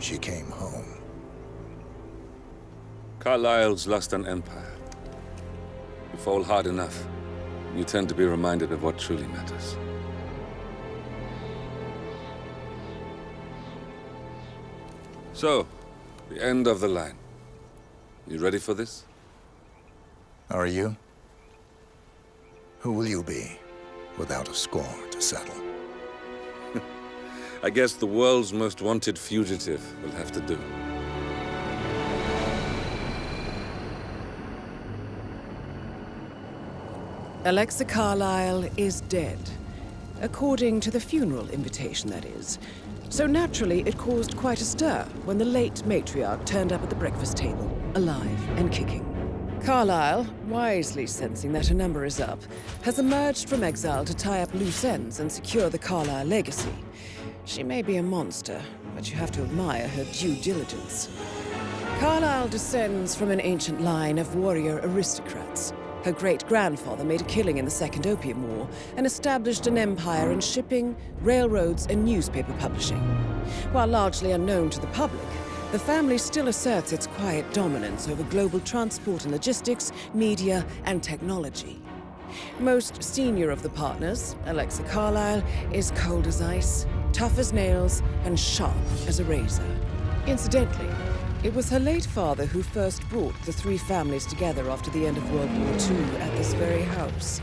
she came home. Carlyle's lost an empire. You fall hard enough, you tend to be reminded of what truly matters. So, the end of the line. You ready for this? Are you? Who will you be, without a score to settle? I guess the world's most wanted fugitive will have to do. Alexa Carlyle is dead. According to the funeral invitation, that is. So naturally, it caused quite a stir when the late matriarch turned up at the breakfast table, alive and kicking. Carlyle, wisely sensing that her number is up, has emerged from exile to tie up loose ends and secure the Carlyle legacy. She may be a monster, but you have to admire her due diligence. Carlyle descends from an ancient line of warrior aristocrats. Her great-grandfather made a killing in the Second Opium War and established an empire in shipping, railroads, and newspaper publishing. While largely unknown to the public, the family still asserts its quiet dominance over global transport and logistics, media, and technology. Most senior of the partners, Alexa Carlyle, is cold as ice, tough as nails, and sharp as a razor. Incidentally, it was her late father who first brought the three families together after the end of World War II at this very house,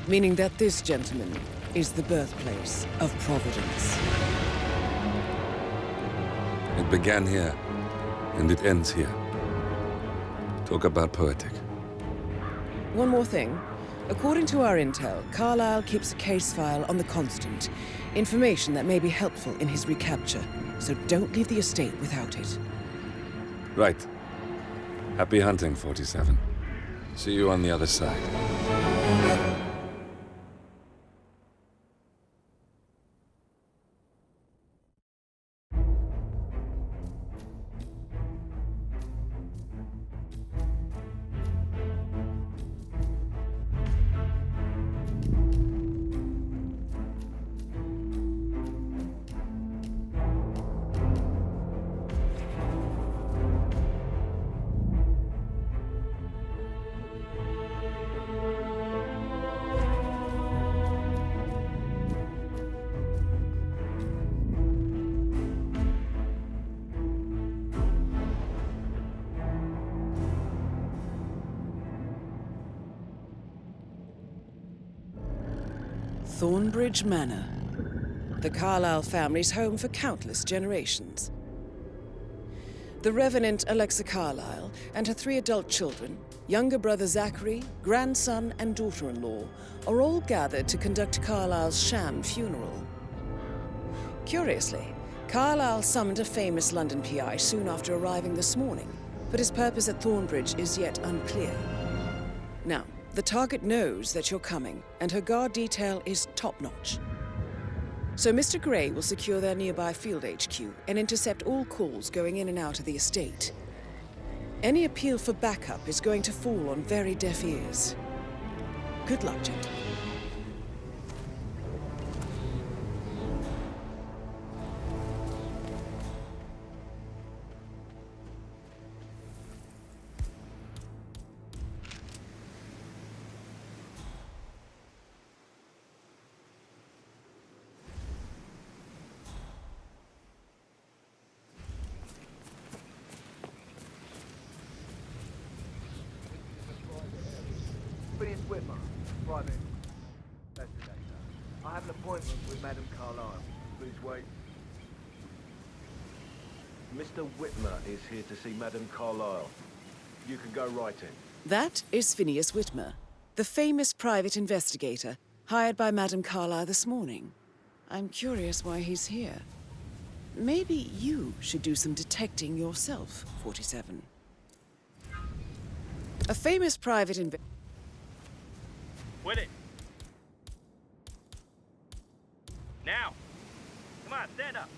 meaning that this gentleman is the birthplace of Providence. It began here, and it ends here. Talk about poetic. One more thing. According to our intel, Carlyle keeps a case file on the Constant, information that may be helpful in his recapture, so don't leave the estate without it. Right. Happy hunting, 47. See you on the other side. Thornbridge Manor, the Carlyle family's home for countless generations. The Revenant Alexa Carlyle and her three adult children, younger brother Zachary, grandson, and daughter-in-law, are all gathered to conduct Carlyle's sham funeral. Curiously, Carlyle summoned a famous London PI soon after arriving this morning, but his purpose at Thornbridge is yet unclear. Now, the target knows that you're coming, and her guard detail is top-notch. So Mr. Gray will secure their nearby field HQ and intercept all calls going in and out of the estate. Any appeal for backup is going to fall on very deaf ears. Good luck, gentlemen. Phineas Whitmer, private investigator. I have an appointment with Madame Carlyle. Please wait. Mr. Whitmer is here to see Madame Carlyle. You can go right in. That is Phineas Whitmer, the famous private investigator hired by Madame Carlyle this morning. I'm curious why he's here. Maybe you should do some detecting yourself, 47. A famous private investigator. With it. Now. Come on, stand up.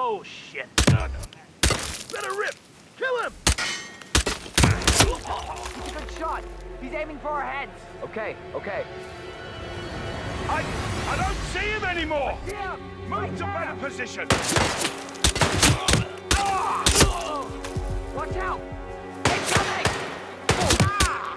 Oh, shit. Better rip! Kill him! He's a good shot. He's aiming for our heads. Okay, okay. I don't see him anymore! Yeah. Move to better position! Watch out! Incoming! Ah!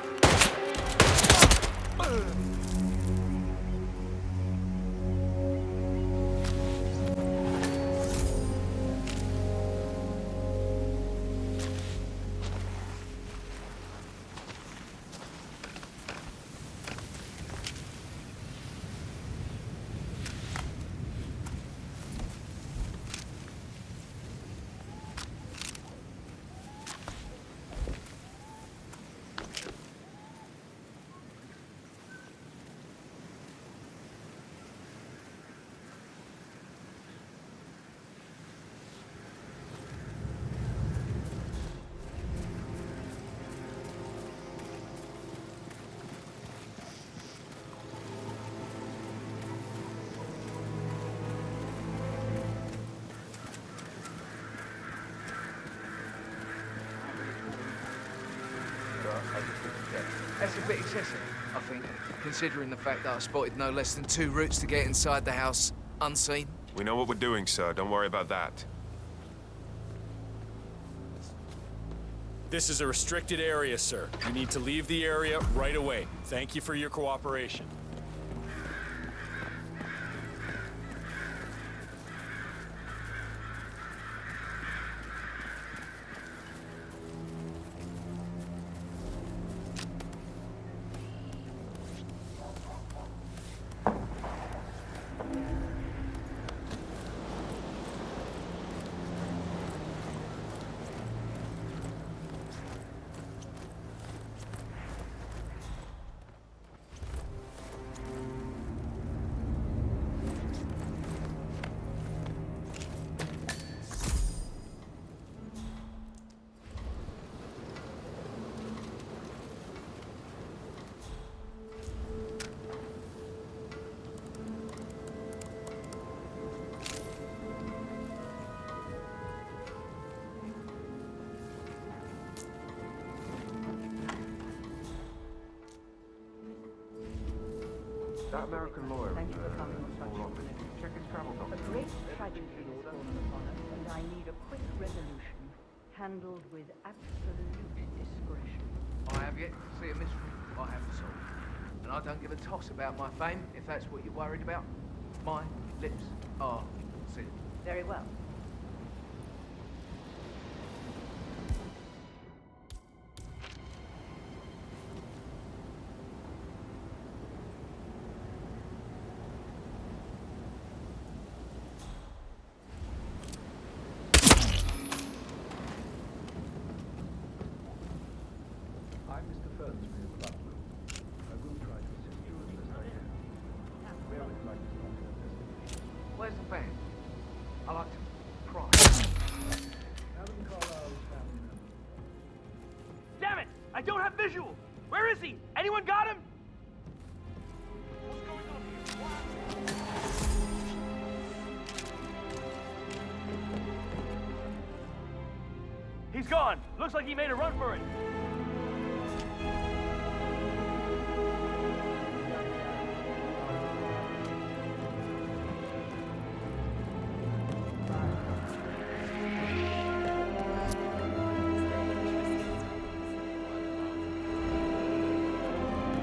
That's a bit excessive, I think, considering the fact that I spotted no less than 2 routes to get inside the house unseen. We know what we're doing, sir. Don't worry about that. This is a restricted area, sir. You need to leave the area right away. Thank you for your cooperation. That American lawyer. Thank you for coming. Check his travel A documents. great tragedy is fallen upon us, and I need a quick resolution, handled with absolute discretion. I have yet to see a mystery I haven't solved. And I don't give a toss about my fame, if that's what you're worried about. My lips are sealed. Very well. I'm Mr. Fernsby of London. I will try to assist you as best I can. Where would you like to start your investigation? Where's the van? I like to cry. Adam Carlyle's family member. Damn it! I don't have visual! Where is he? Anyone got him? What's going on here? He's gone. Looks like he made a run for it.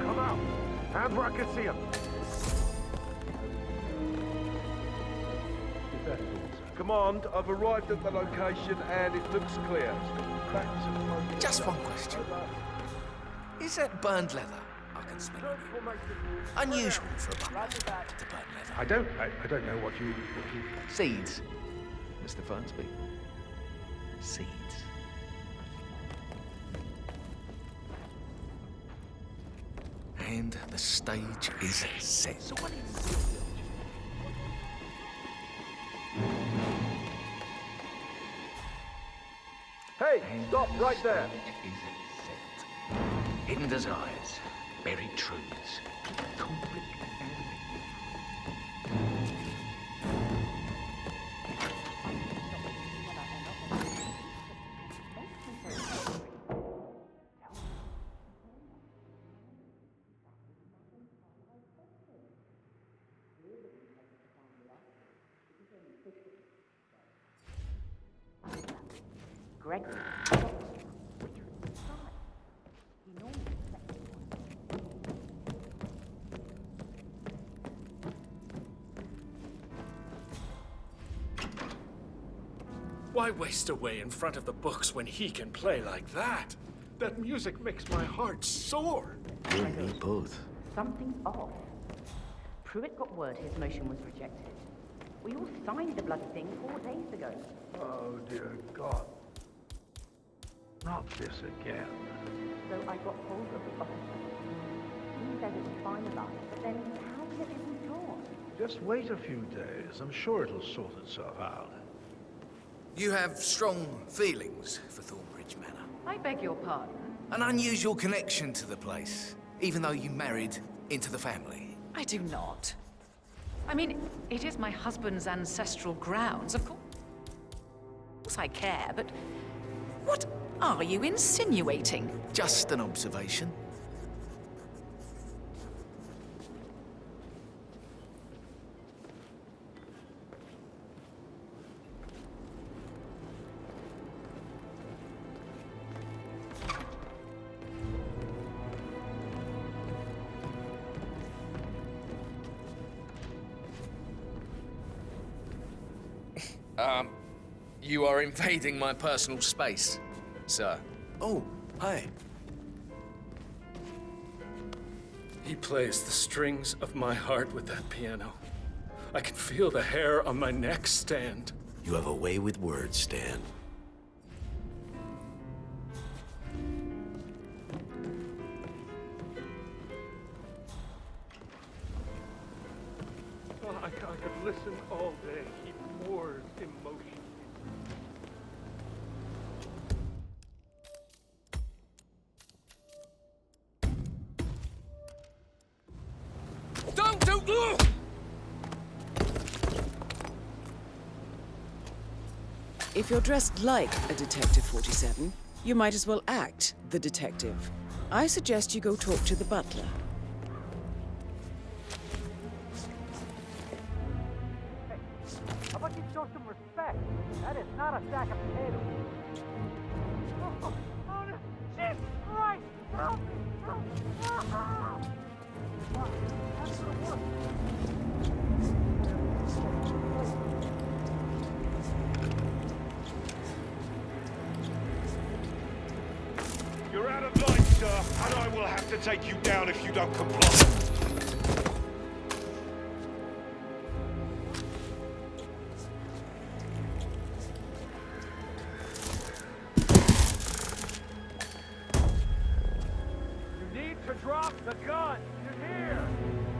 Come out. Hands where I can see him. Command, I've arrived at the location and it looks clear. Cracks and smoke. Just one question. Is that burned leather? I can smell it. Unusual for a butler to burn leather. I don't know what you... Seeds, Mr. Fernsby. Seeds. And the stage is set. So what is Hey, stop right there. Is set. Hidden desires, buried truths, conflict and Gregory. Which was the sign. He normally accepted one. Why waste away in front of the books when he can play like that? That music makes my heart soar. You and me both. Something's off. Pruitt got word his motion was rejected. We all signed the bloody thing 4 days ago. Oh, dear God. Not this again. So I got hold of the officer. He said it was finalized, but then how can it be withdrawn? Just wait a few days. I'm sure it'll sort itself out. You have strong feelings for Thornbridge Manor. I beg your pardon? An unusual connection to the place, even though you married into the family. I do not. I mean, it is my husband's ancestral grounds, of course I care, but what are you insinuating? Just an observation. You are invading my personal space, sir. Oh, hi. He plays the strings of my heart with that piano. I can feel the hair on my neck stand. You have a way with words, Stan. Oh, I could listen all day. He pours emotion. Don't! If you're dressed like a Detective 47, you might as well act the detective. I suggest you go talk to the butler. How about you show some respect? That is not a sack of potatoes. Oh, no. Jesus Christ! Help me! Help me! Ah! What? That's gonna work. You're out of line, sir, and I will have to take you down if you don't comply. Drop the gun! You're here!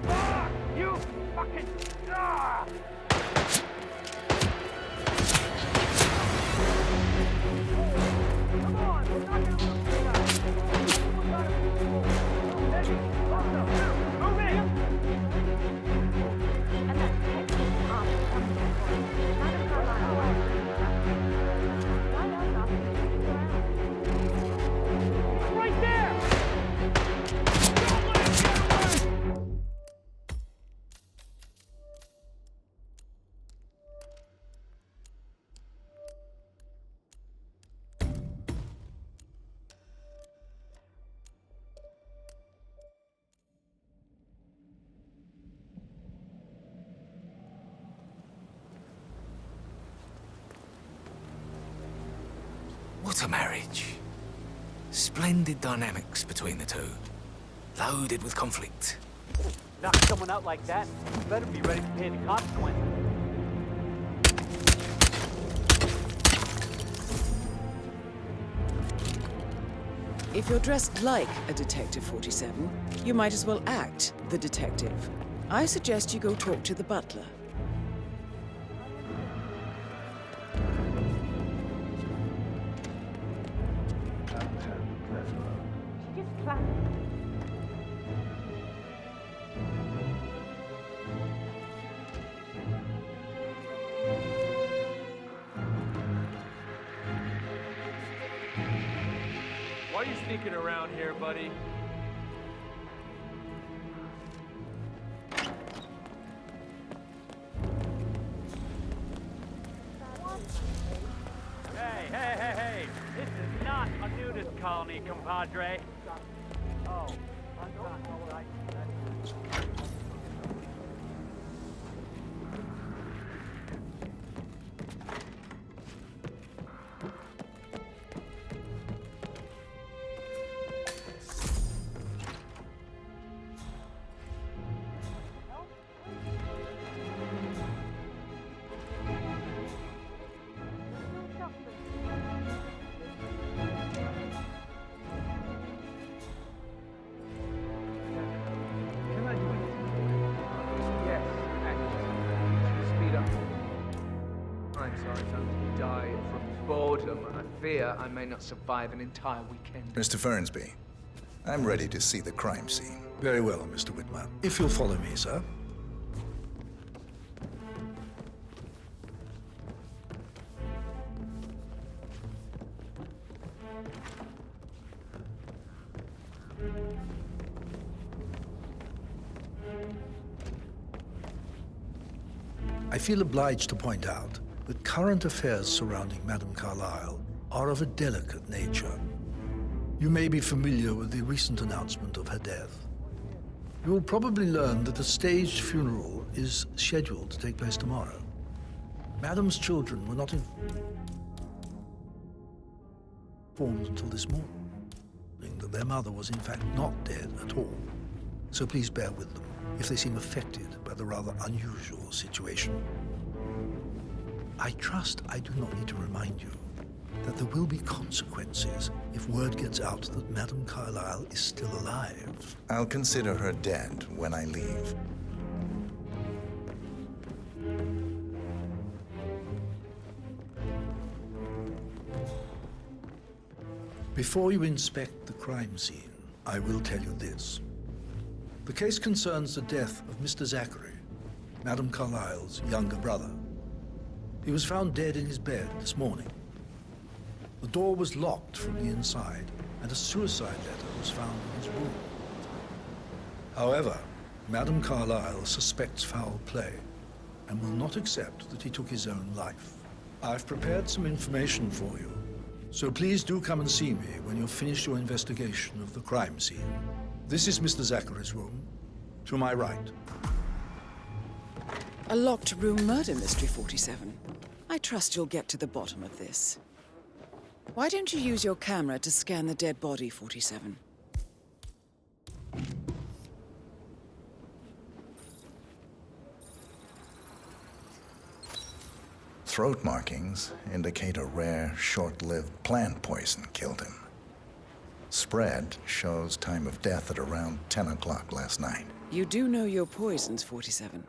Ah! You fucking... Ah! Come on! We're not gonna lose this guy! Someone gotta be cool. Steady! Move in! And that's technically half the country. Madam Carlisle, why not ask you to stick around? Right there! What a marriage. Splendid dynamics between the two. Loaded with conflict. Knock someone out like that, you better be ready to pay the consequences. If you're dressed like a Detective 47, you might as well act the detective. I suggest you go talk to the butler. She just clapped. Why are you sneaking around here, buddy? Hey! Padre. Oh, right. Can I do anything? Yes, actually. Speed up. I'm sorry, son. Die from boredom. I fear I may not survive an entire weekend. Mr. Fernsby, I'm ready to see the crime scene. Very well, Mr. Whitman. If you'll follow me, sir. I feel obliged to point out that current affairs surrounding Madame Carlyle are of a delicate nature. You may be familiar with the recent announcement of her death. You will probably learn that a staged funeral is scheduled to take place tomorrow. Madame's children were not informed until this morning that their mother was in fact not dead at all. So please bear with them if they seem affected by the rather unusual situation. I trust I do not need to remind you that there will be consequences if word gets out that Madame Carlyle is still alive. I'll consider her dead when I leave. Before you inspect the crime scene, I will tell you this. The case concerns the death of Mr. Zachary, Madame Carlyle's younger brother. He was found dead in his bed this morning. The door was locked from the inside, and a suicide letter was found in his room. However, Madame Carlyle suspects foul play and will not accept that he took his own life. I've prepared some information for you, so please do come and see me when you've finished your investigation of the crime scene. This is Mr. Zachary's room, to my right. A locked room murder mystery, 47. I trust you'll get to the bottom of this. Why don't you use your camera to scan the dead body, 47? Throat markings indicate a rare, short-lived plant poison killed him. Spread shows time of death at around 10 o'clock last night. You do know your poisons, 47.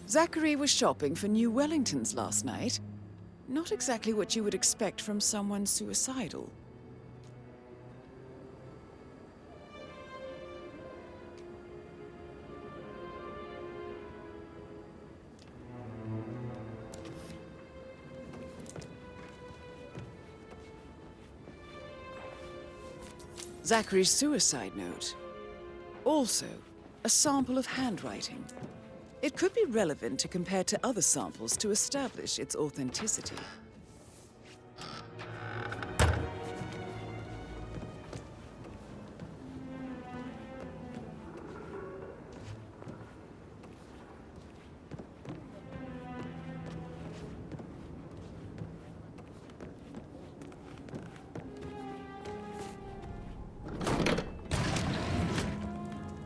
Zachary was shopping for new Wellingtons last night. Not exactly what you would expect from someone suicidal. Zachary's suicide note. Also, a sample of handwriting. It could be relevant to compare to other samples to establish its authenticity.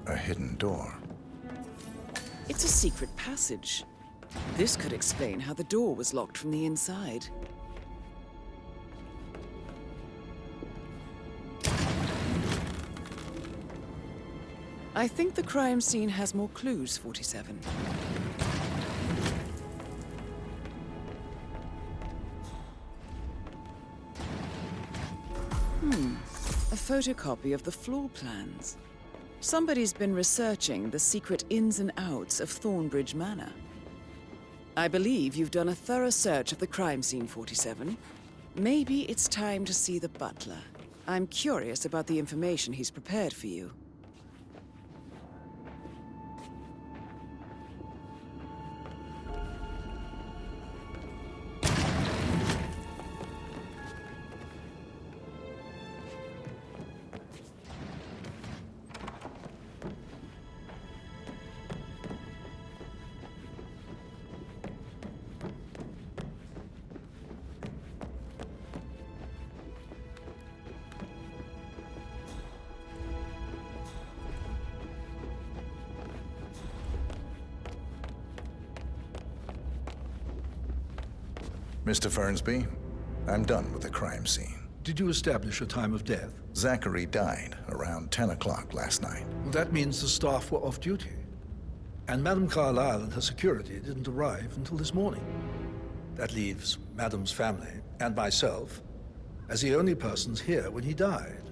A hidden door. It's a secret passage. This could explain how the door was locked from the inside. I think the crime scene has more clues, 47. A photocopy of the floor plans. Somebody's been researching the secret ins and outs of Thornbridge Manor. I believe you've done a thorough search of the crime scene, 47. Maybe it's time to see the butler. I'm curious about the information he's prepared for you. Mr. Fernsby, I'm done with the crime scene. Did you establish a time of death? Zachary died around 10 o'clock last night. Well, that means the staff were off duty. And Madame Carlyle and her security didn't arrive until this morning. That leaves Madame's family and myself as the only persons here when he died.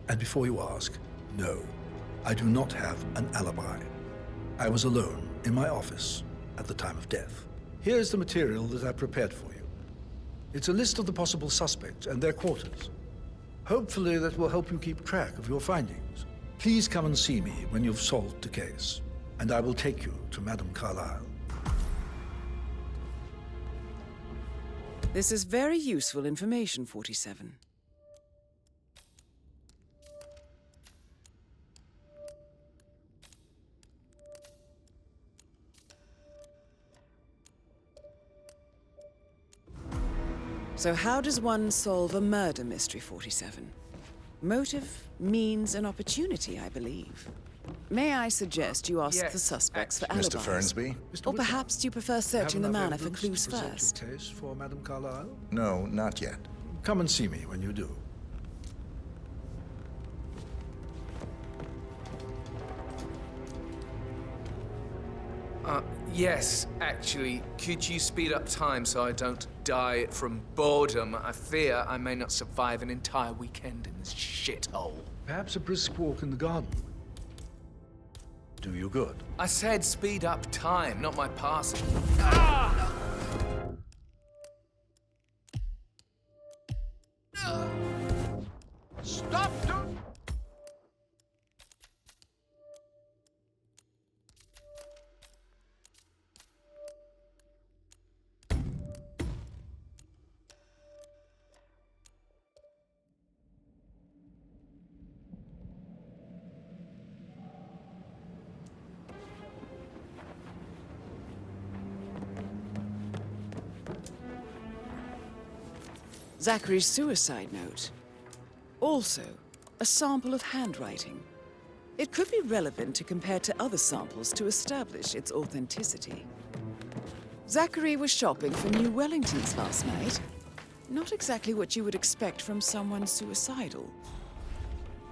And before you ask, no, I do not have an alibi. I was alone in my office at the time of death. Here is the material that I prepared for you. It's a list of the possible suspects and their quarters. Hopefully that will help you keep track of your findings. Please come and see me when you've solved the case, and I will take you to Madame Carlyle. This is very useful information, 47. So how does one solve a murder mystery, 47? Motive, means, and opportunity, I believe. May I suggest you ask the suspects for alibis? Mr. Fernsby? Or perhaps do you prefer searching the manor for clues to present first? your case for Madame Carlyle? No, not yet. Come and see me when you do. Yes, actually, could you speed up time so I don't die from boredom? I fear I may not survive an entire weekend in this shithole. Perhaps a brisk walk in the garden would do you good. I said speed up time, not my passing. Stop! Zachary's suicide note. Also, a sample of handwriting. It could be relevant to compare to other samples to establish its authenticity. Zachary was shopping for new Wellingtons last night. Not exactly what you would expect from someone suicidal.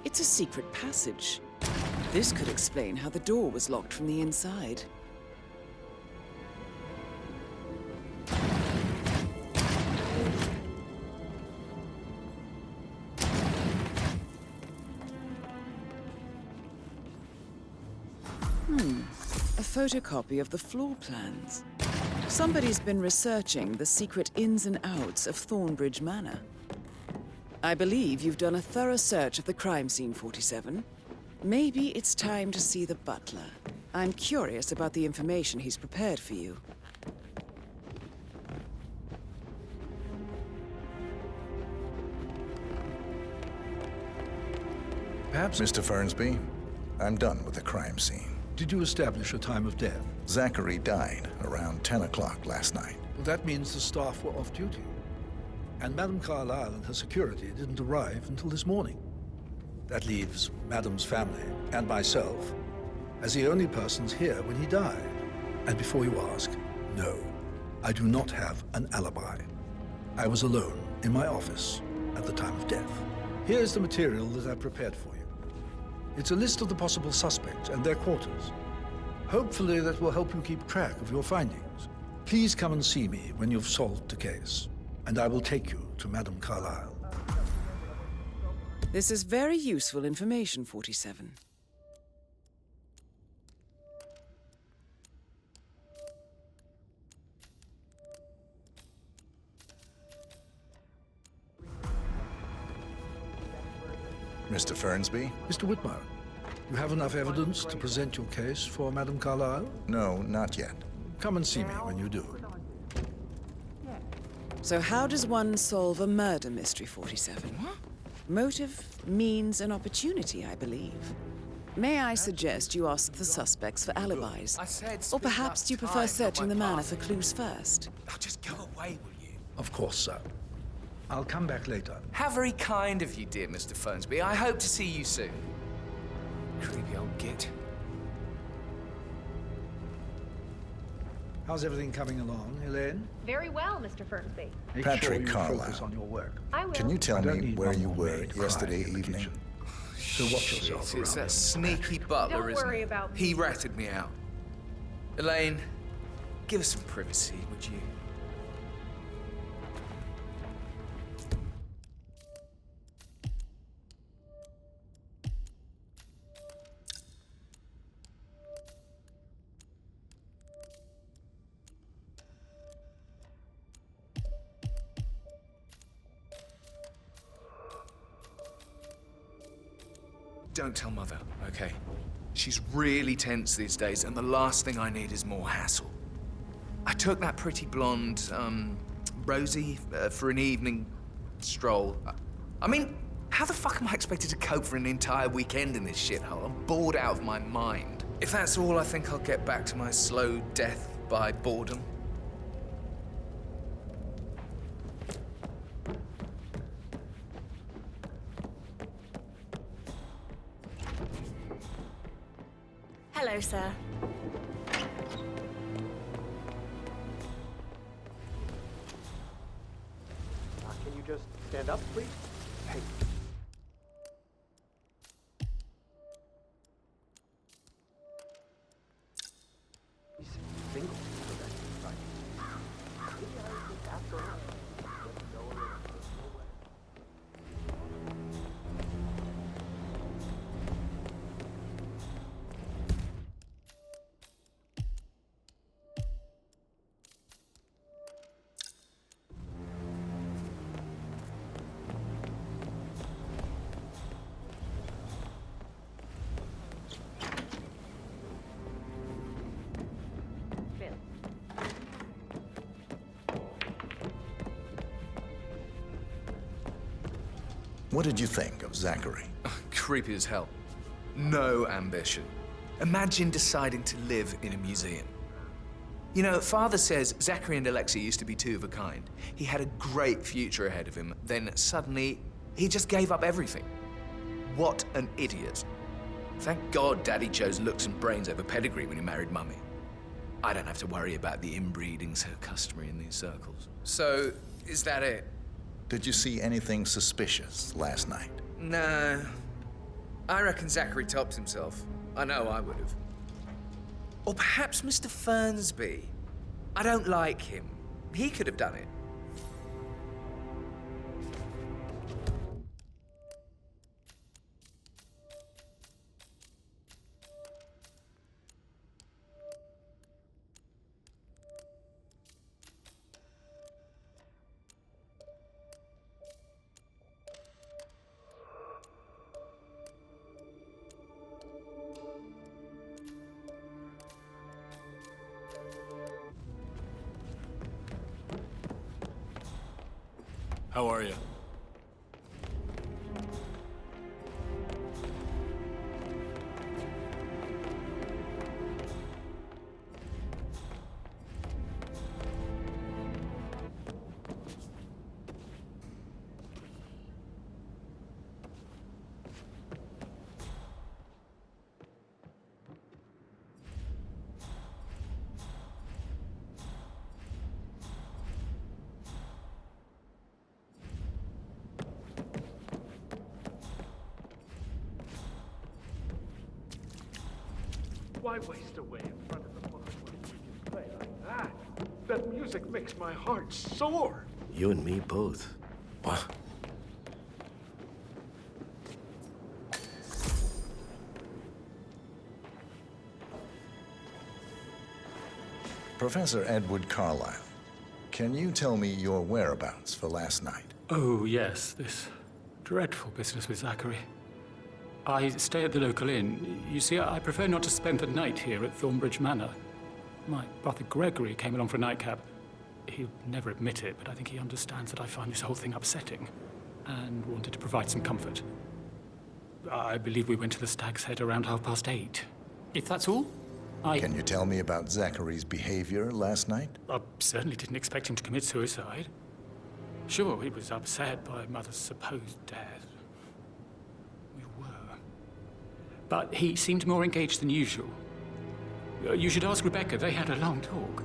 It's a secret passage. This could explain how the door was locked from the inside. A photocopy of the floor plans. Somebody's been researching the secret ins and outs of Thornbridge Manor. I believe you've done a thorough search of the crime scene, 47. Maybe it's time to see the butler. I'm curious about the information he's prepared for you. Perhaps... Mr. Fernsby, I'm done with the crime scene. Did you establish a time of death? Zachary died around 10 o'clock last night. Well, that means the staff were off duty. And Madame Carlyle and her security didn't arrive until this morning. That leaves Madame's family and myself as the only persons here when he died. And before you ask, no, I do not have an alibi. I was alone in my office at the time of death. Here's the material that I prepared for you. It's a list of the possible suspects and their quarters. Hopefully that will help you keep track of your findings. Please come and see me when you've solved the case, and I will take you to Madame Carlyle. This is very useful information, 47. Mr. Fernsby? Mr. Whitmire, you have enough evidence to present your case for Madame Carlyle? No, not yet. Come and see me when you do. So how does one solve a murder mystery, 47? Motive, means, and opportunity, I believe. May I suggest you ask the suspects for alibis? Or perhaps do you prefer searching the manor for clues first? Oh, just go away, will you? Of course, sir. I'll come back later. How very kind of you, dear Mr. Fernsby. I hope to see you soon. Creepy old git. How's everything coming along, Elaine? Very well, Mr. Fernsby. Make Patrick sure you Carlyle. focus on your work. I will. Can you tell I don't me need where one you more were maid crying yesterday in the evening? kitchen. So watch yourself Shit, it's around that him. sneaky butler, Don't isn't worry it? about me. He ratted me out. Elaine, give us some privacy, would you? Don't tell Mother, okay? She's really tense these days, and the last thing I need is more hassle. I took that pretty blonde, Rosie, for an evening stroll. I mean, how the fuck am I expected to cope for an entire weekend in this shithole? I'm bored out of my mind. If that's all, I think I'll get back to my slow death by boredom. Hello, sir. Can you just stand up, please? Hey. He's single. Right. Maybe I should ask her out. Get to know her in a personal way. What did you think of Zachary? Creepy as hell. No ambition. Imagine deciding to live in a museum. You know, Father says Zachary and Alexei used to be two of a kind. He had a great future ahead of him, then suddenly, he just gave up everything. What an idiot. Thank God Daddy chose looks and brains over pedigree when he married Mummy. I don't have to worry about the inbreeding so customary in these circles. So, is that it? Did you see anything suspicious last night? No. I reckon Zachary tops himself. I know I would have. Or perhaps Mr. Fernsby. I don't like him. He could have done it. How are you? Why waste away in front of the bar when we can play like that? That music makes my heart soar. You and me both. What? Professor Edward Carlyle, can you tell me your whereabouts for last night? Oh, yes, this dreadful business with Zachary. I stay at the local inn. You see, I prefer not to spend the night here at Thornbridge Manor. My brother Gregory came along for a nightcap. He'll never admit it, but I think he understands that I find this whole thing upsetting and wanted to provide some comfort. I believe we went to the Stag's Head around 8:30. If that's all, Can you tell me about Zachary's behavior last night? I certainly didn't expect him to commit suicide. Sure, he was upset by Mother's supposed death. We were. But he seemed more engaged than usual. You should ask Rebecca. They had a long talk.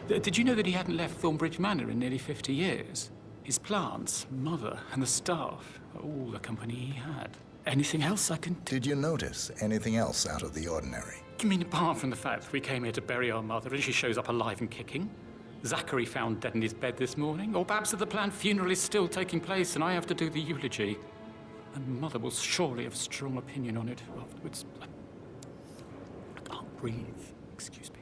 Did you know that he hadn't left Thornbridge Manor in nearly 50 years? His plants, Mother, and the staff, all the company he had. Anything else I can... Did you notice anything else out of the ordinary? You mean apart from the fact that we came here to bury our mother and she shows up alive and kicking? Zachary found dead in his bed this morning? Or perhaps that the planned funeral is still taking place and I have to do the eulogy? And Mother will surely have a strong opinion on it afterwards. I can't breathe. Excuse me.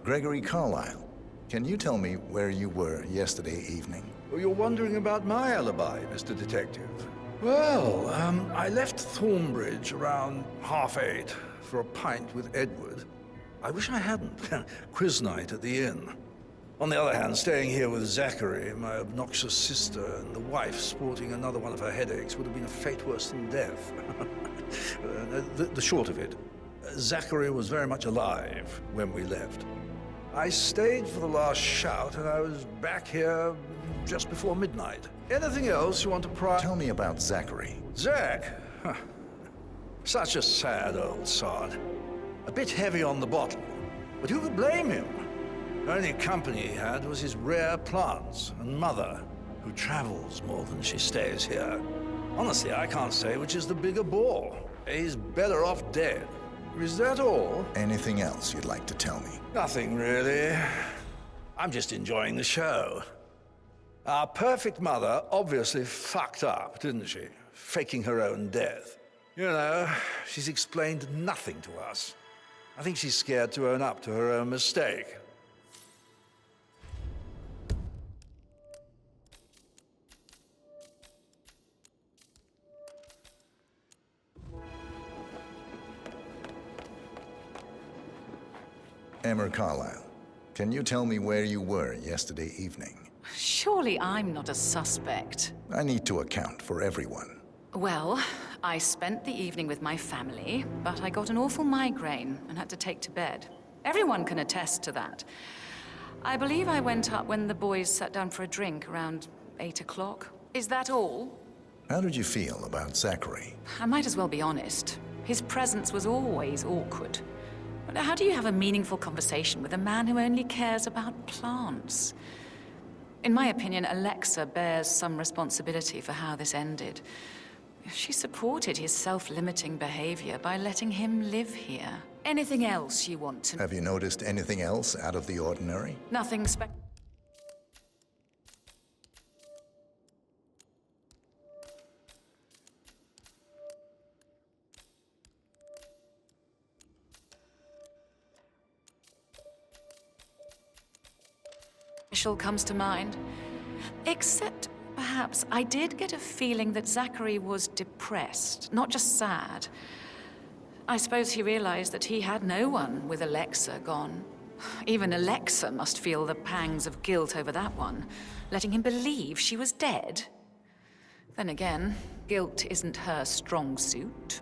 Gregory Carlyle, can you tell me where you were yesterday evening? Oh, you're wondering about my alibi, Mr. Detective. Well, I left Thornbridge around 8:30 for a pint with Edward. I wish I hadn't. Quiz night at the inn. On the other hand, staying here with Zachary, my obnoxious sister, and the wife sporting another one of her headaches would have been a fate worse than death. The short of it, Zachary was very much alive when we left. I stayed for the last shout, and I was back here just before midnight. Anything else you want to pry? Tell me about Zachary. Zach? Huh. Such a sad old sod. A bit heavy on the bottle, but who could blame him? The only company he had was his rare plants and Mother, who travels more than she stays here. Honestly, I can't say which is the bigger bore. He's better off dead. Is that all? Anything else you'd like to tell me? Nothing, really. I'm just enjoying the show. Our perfect mother obviously fucked up, didn't she? Faking her own death. You know, she's explained nothing to us. I think she's scared to own up to her own mistake. Emma Carlyle, can you tell me where you were yesterday evening? Surely I'm not a suspect. I need to account for everyone. Well, I spent the evening with my family, but I got an awful migraine and had to take to bed. Everyone can attest to that. I believe I went up when the boys sat down for a drink around 8 o'clock. Is that all? How did you feel about Zachary? I might as well be honest. His presence was always awkward. But how do you have a meaningful conversation with a man who only cares about plants? In my opinion, Alexa bears some responsibility for how this ended. She supported his self-limiting behavior by letting him live here. Anything else you want to... Have you noticed anything else out of the ordinary? Nothing special comes to mind. Except, perhaps, I did get a feeling that Zachary was depressed, not just sad. I suppose he realized that he had no one with Alexa gone. Even Alexa must feel the pangs of guilt over that one, letting him believe she was dead. Then again, guilt isn't her strong suit.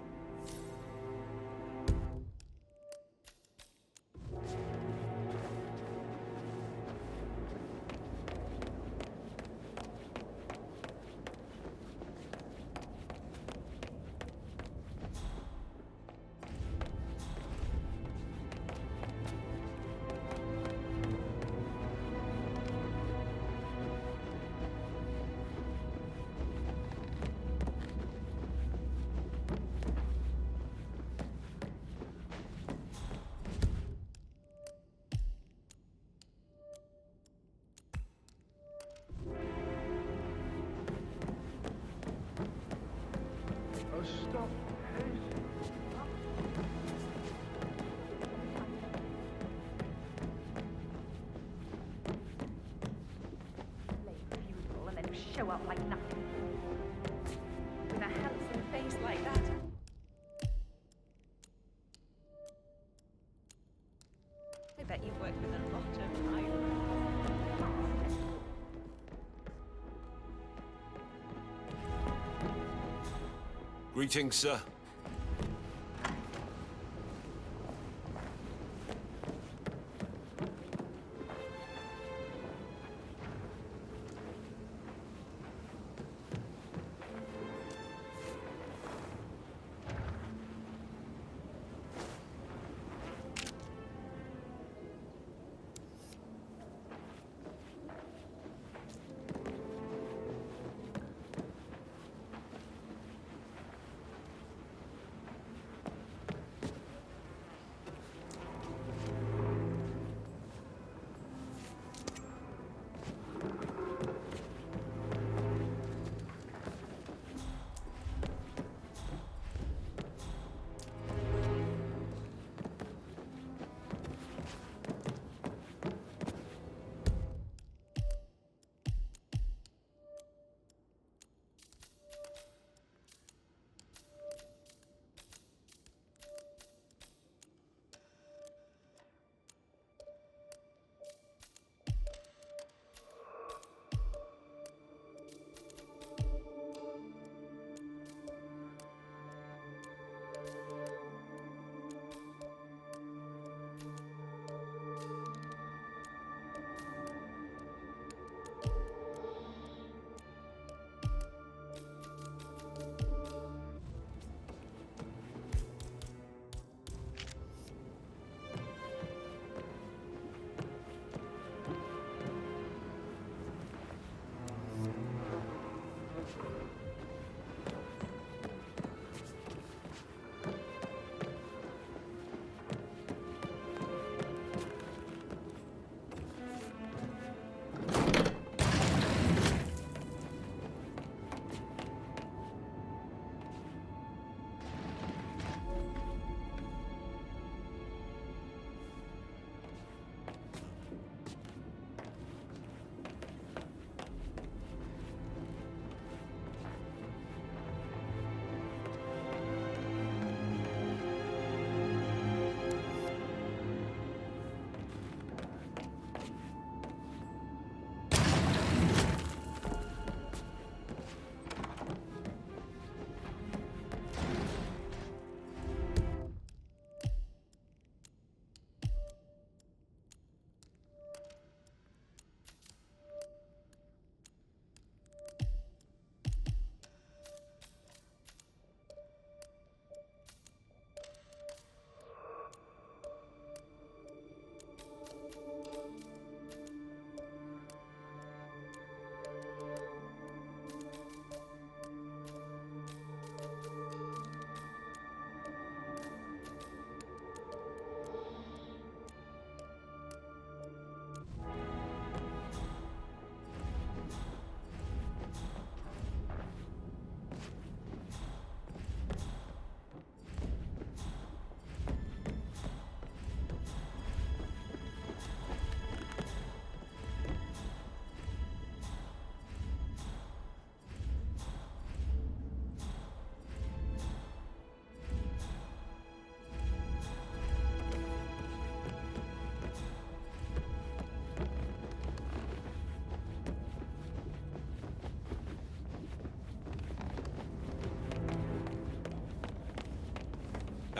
Stop. And then show up like nothing. With a handsome face like that. I bet you work with a lot of pilots. Greetings, sir.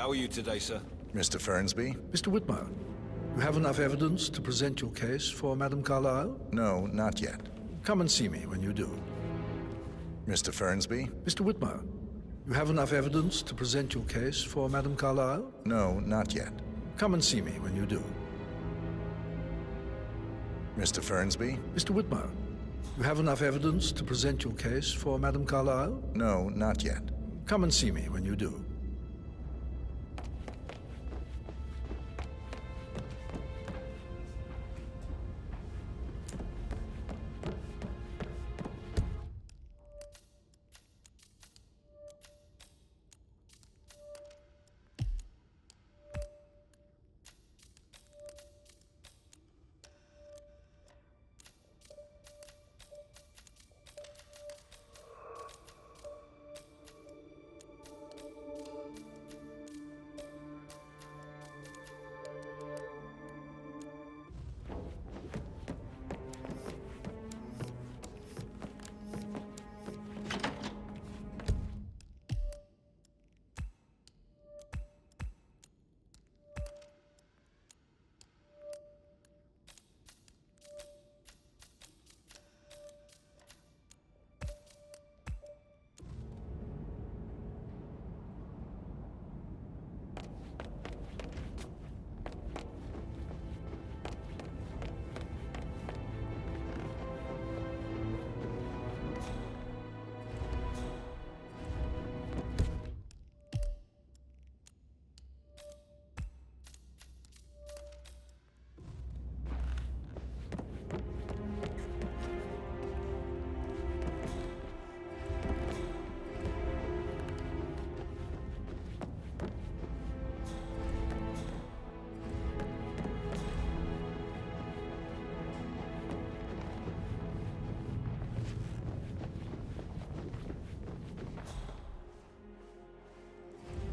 How are you today, sir? Mr. Fernsby? Mr. Whitmire, you have enough evidence to present your case for Madame Carlyle? No, not yet. Come and see me when you do. Mr. Fernsby? Mr. Whitmire, you have enough evidence to present your case for Madame Carlyle? No, not yet. Come and see me when you do. Mr. Fernsby? Mr. Whitmire, you have enough evidence to present your case for Madame Carlyle? No, not yet. Come and see me when you do.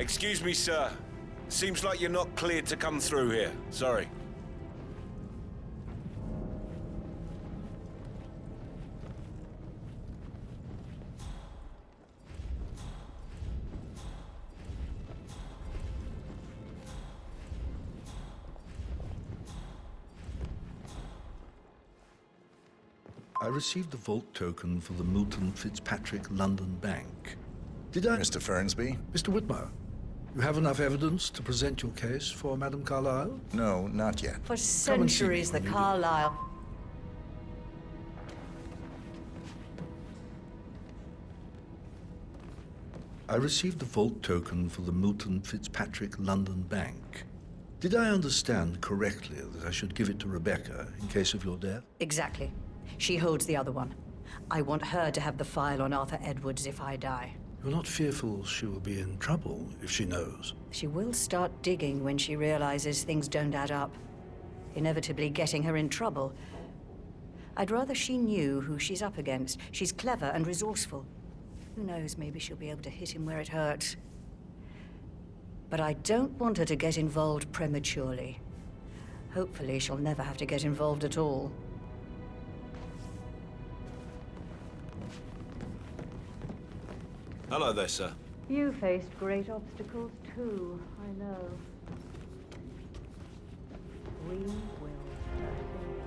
Excuse me, sir. Seems like you're not cleared to come through here. Sorry. I received the vault token for the Milton Fitzpatrick London Bank. Did I... Mr. Fernsby? Mr. Whitmire, you have enough evidence to present your case for Madame Carlyle? No, not yet. For centuries, the Carlyle... I received the vault token for the Milton Fitzpatrick London Bank. Did I understand correctly that I should give it to Rebecca in case of your death? Exactly. She holds the other one. I want her to have the file on Arthur Edwards if I die. You're not fearful she will be in trouble if she knows? She will start digging when she realizes things don't add up, inevitably getting her in trouble. I'd rather she knew who she's up against. She's clever and resourceful. Who knows, maybe she'll be able to hit him where it hurts. But I don't want her to get involved prematurely. Hopefully she'll never have to get involved at all. Hello there, sir. You faced great obstacles too, I know. We will persevere.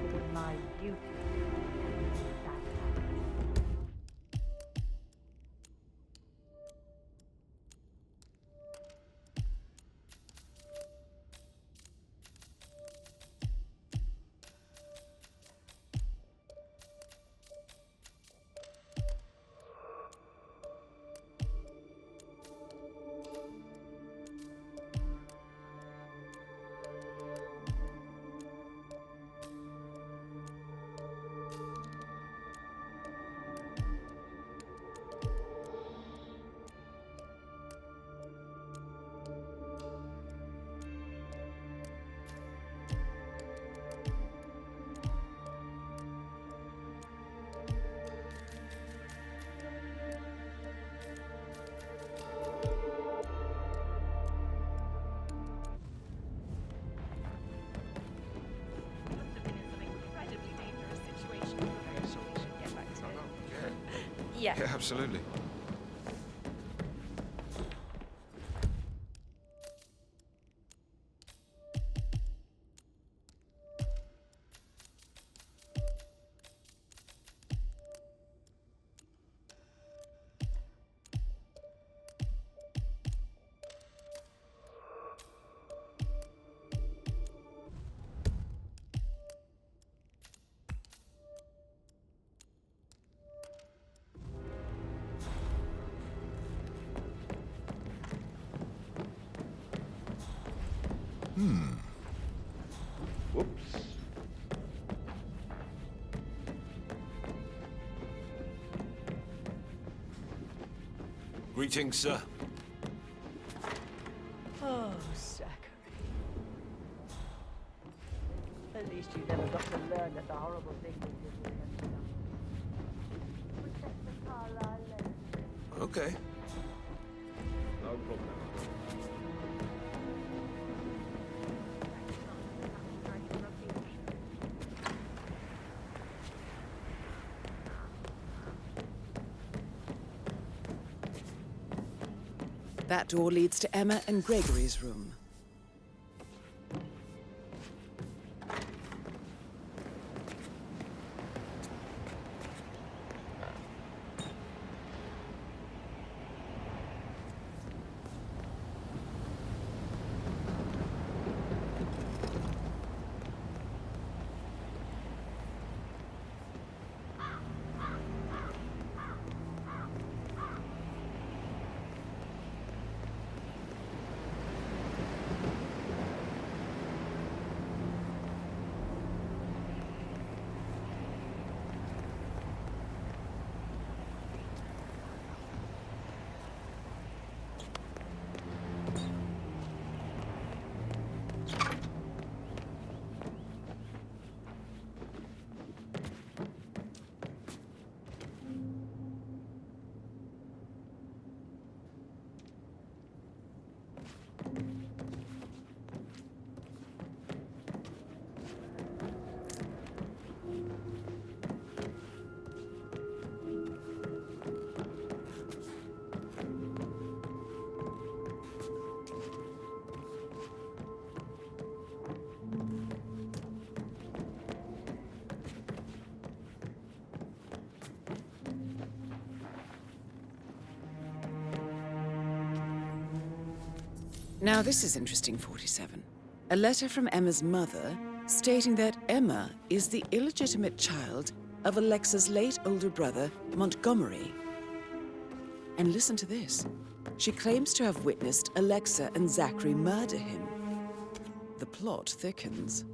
It is my duty to make that happen. Yeah, absolutely. Whoops. Greetings, sir. Oh, Zachary. At least you never got to learn that the horrible thing you did with him. Protect the Carlisle legend. Okay. No problem. That door leads to Emma and Gregory's room. Now this is interesting, 47. A letter from Emma's mother stating that Emma is the illegitimate child of Alexa's late older brother, Montgomery. And listen to this. She claims to have witnessed Alexa and Zachary murder him. The plot thickens.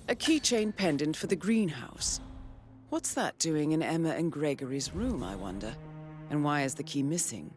A keychain pendant for the greenhouse. What's that doing in Emma and Gregory's room, I wonder? And why is the key missing?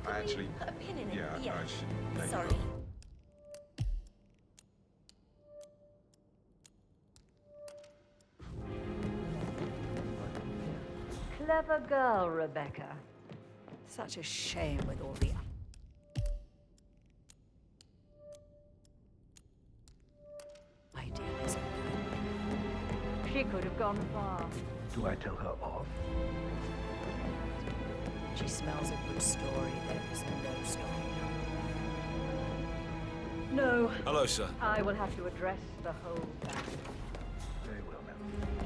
I actually... Put a pin in it. Yeah, Yeah. I should... There you Sorry. go. Clever girl, Rebecca. Such a shame with all the idealism. She could have gone far. Do I tell her off? She smells a good story. There is no story. No. Hello, sir. I will have to address the whole family. Very well, madam.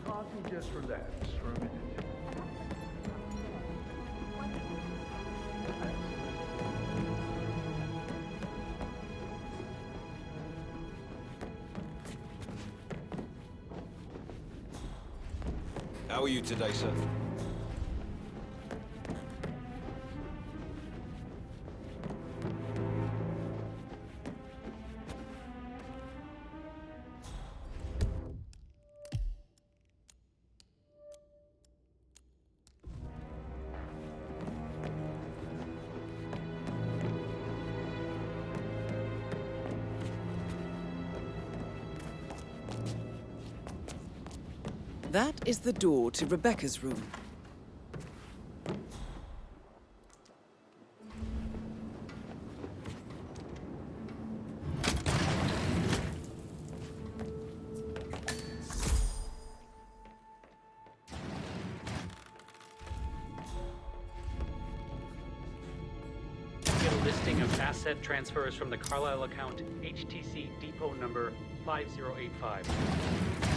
Can't we just relax for a minute? How are you today, sir? That is the door to Rebecca's room. Get a listing of asset transfers from the Carlisle account, HTC depot number 5085.